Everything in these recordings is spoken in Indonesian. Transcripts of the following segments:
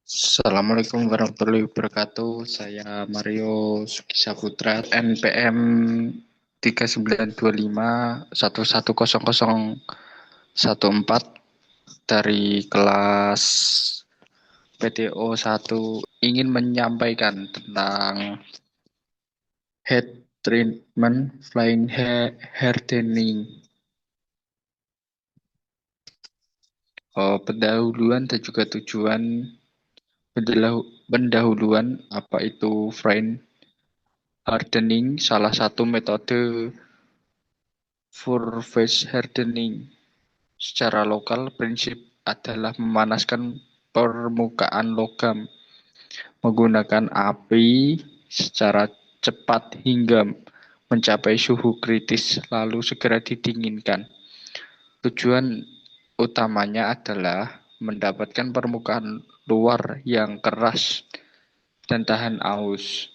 Assalamualaikum warahmatullahi wabarakatuh. Saya Mario Suki Saputra, NPM 3925 110014 dari kelas PTO 1 ingin menyampaikan tentang head treatment flying hardening. Pendahuluan dan juga tujuan pendahuluan apa itu flying hardening, salah satu metode surface hardening. Secara lokal, prinsip adalah memanaskan permukaan logam menggunakan api secara cepat hingga mencapai suhu kritis, lalu segera didinginkan. Tujuan utamanya adalah mendapatkan permukaan luar yang keras dan tahan aus,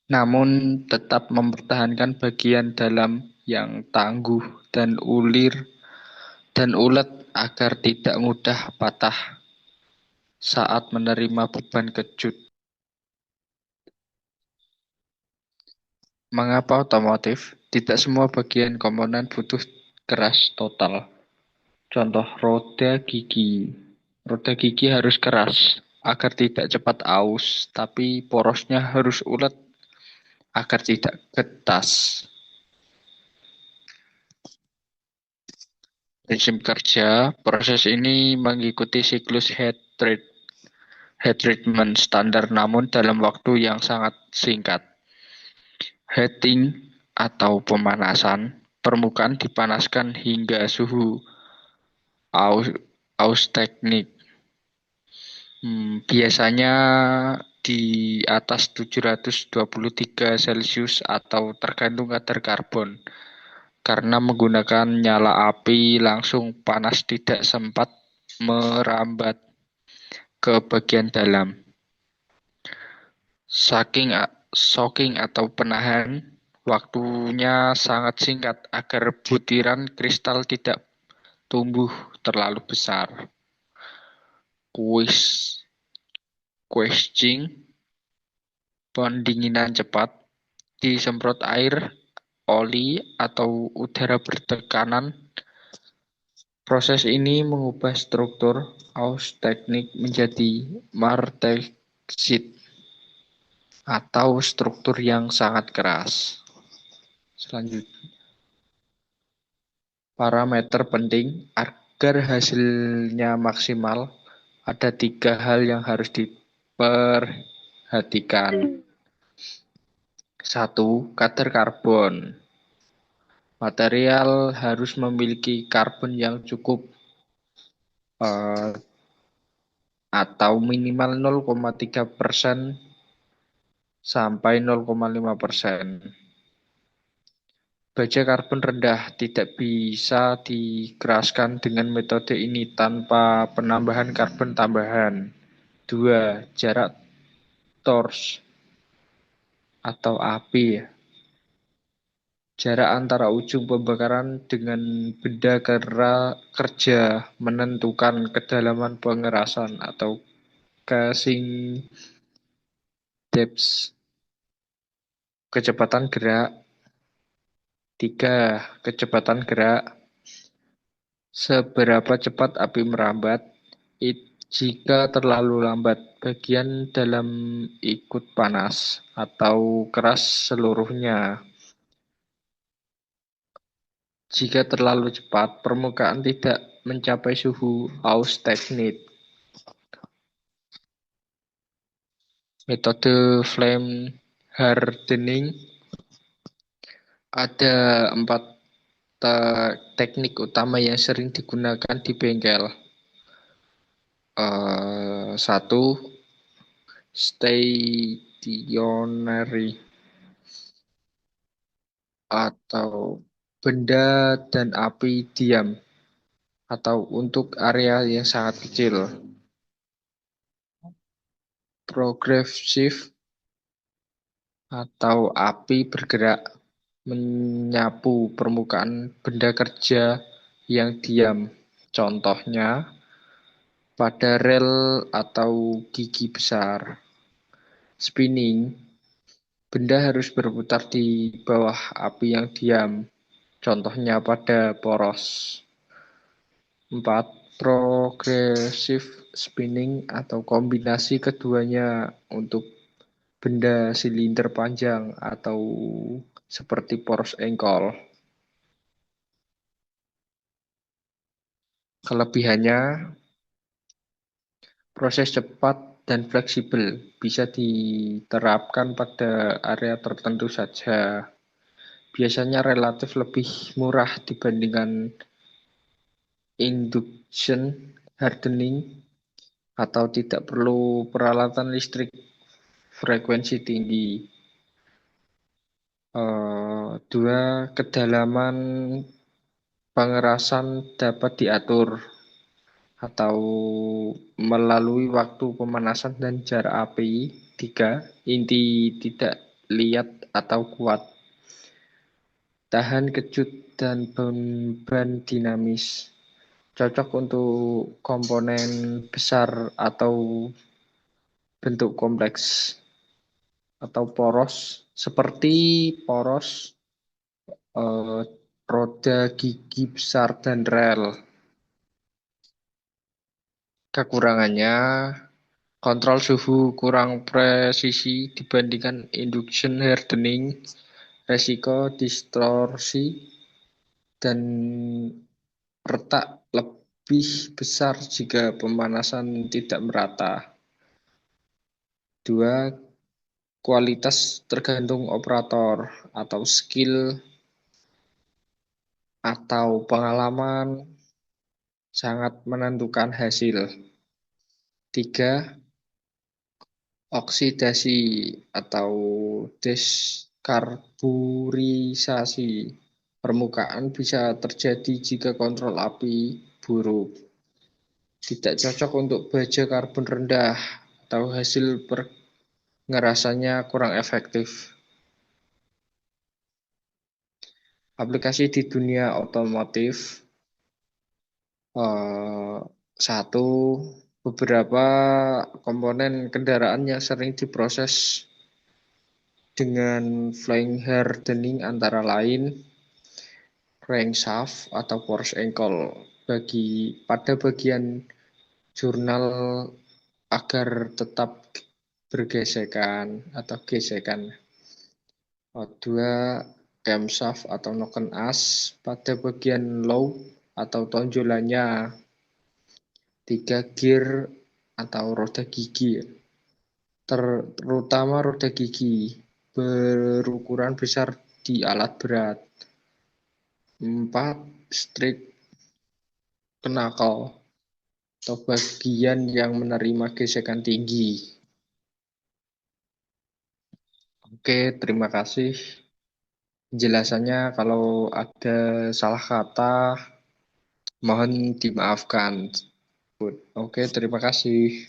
namun tetap mempertahankan bagian dalam yang tangguh dan ulet agar tidak mudah patah saat menerima beban kejut. Mengapa otomotif? Tidak semua bagian komponen butuh keras total. Contoh roda gigi. Roda gigi harus keras agar tidak cepat aus, tapi porosnya harus ulet agar tidak getas. Prinsip kerja, proses ini mengikuti siklus heat treatment standar namun dalam waktu yang sangat singkat. Heating atau pemanasan, permukaan dipanaskan hingga suhu aus teknik. Biasanya di atas 723 Celcius atau tergantung kadar karbon. Karena menggunakan nyala api langsung panas tidak sempat merambat ke bagian dalam. Soaking atau penahan waktunya sangat singkat agar butiran kristal tidak tumbuh terlalu besar. Quenching, pendinginan cepat, disemprot air, oli, atau udara bertekanan. Proses ini mengubah struktur aus teknik menjadi martexit atau struktur yang sangat keras. Selanjutnya, parameter penting agar hasilnya maksimal, ada 3 hal yang harus diperhatikan. 1. Kadar karbon. Material harus memiliki karbon yang cukup atau minimal 0,3% sampai 0,5%. Baja karbon rendah tidak bisa dikeraskan dengan metode ini tanpa penambahan karbon tambahan. 2. Jarak torch atau api. Jarak antara ujung pembakaran dengan benda kerja menentukan kedalaman pengerasan atau casing depth. Kecepatan gerak. 3. Kecepatan gerak. Seberapa cepat api merambat? Jika terlalu lambat, bagian dalam ikut panas atau keras seluruhnya. Jika terlalu cepat, permukaan tidak mencapai suhu aus teknik. Metode flame hardening ada 4 teknik utama yang sering digunakan di bengkel. 1. Stationary atau benda dan api diam atau untuk area yang sangat kecil. Progressive atau api bergerak menyapu permukaan benda kerja yang diam. Contohnya Pada rel atau gigi besar spinning, benda harus berputar di bawah api yang diam. Contohnya pada poros. 4. Progressive spinning atau kombinasi keduanya untuk benda silinder panjang atau seperti poros engkol. Kelebihannya, proses cepat dan fleksibel, bisa diterapkan pada area tertentu saja. Biasanya relatif lebih murah dibandingkan induction hardening atau tidak perlu peralatan listrik frekuensi tinggi. 2. Kedalaman pengerasan dapat diatur atau melalui waktu pemanasan dan jarak api. 3. Inti tidak liat atau kuat. Tahan kejut dan beban dinamis. Cocok untuk komponen besar atau bentuk kompleks atau poros seperti poros eh, roda gigi besar dan rel. Kekurangannya, kontrol suhu kurang presisi dibandingkan induction hardening, resiko distorsi dan retak lebih besar jika pemanasan tidak merata. 2. Kualitas tergantung operator atau skill atau pengalaman sangat menentukan hasil. 3. Oksidasi atau deskarburisasi permukaan bisa terjadi jika kontrol api buruk. Tidak cocok untuk baja karbon rendah atau hasil pengerasannya kurang efektif. Aplikasi di dunia otomotif. 1. Beberapa komponen kendaraan yang sering diproses dengan flying hardening antara lain crankshaft atau poros engkol pada bagian jurnal agar tetap bergesekan atau gesekan. 2. Camshaft atau noken as pada bagian lobe atau tonjolannya. 3. Gear atau roda gigi, terutama roda gigi berukuran besar di alat berat. 4. Strip knuckle atau bagian yang menerima gesekan tinggi. Oke, terima kasih penjelasannya. Kalau ada salah kata, mohon dimaafkan. Oke, terima kasih.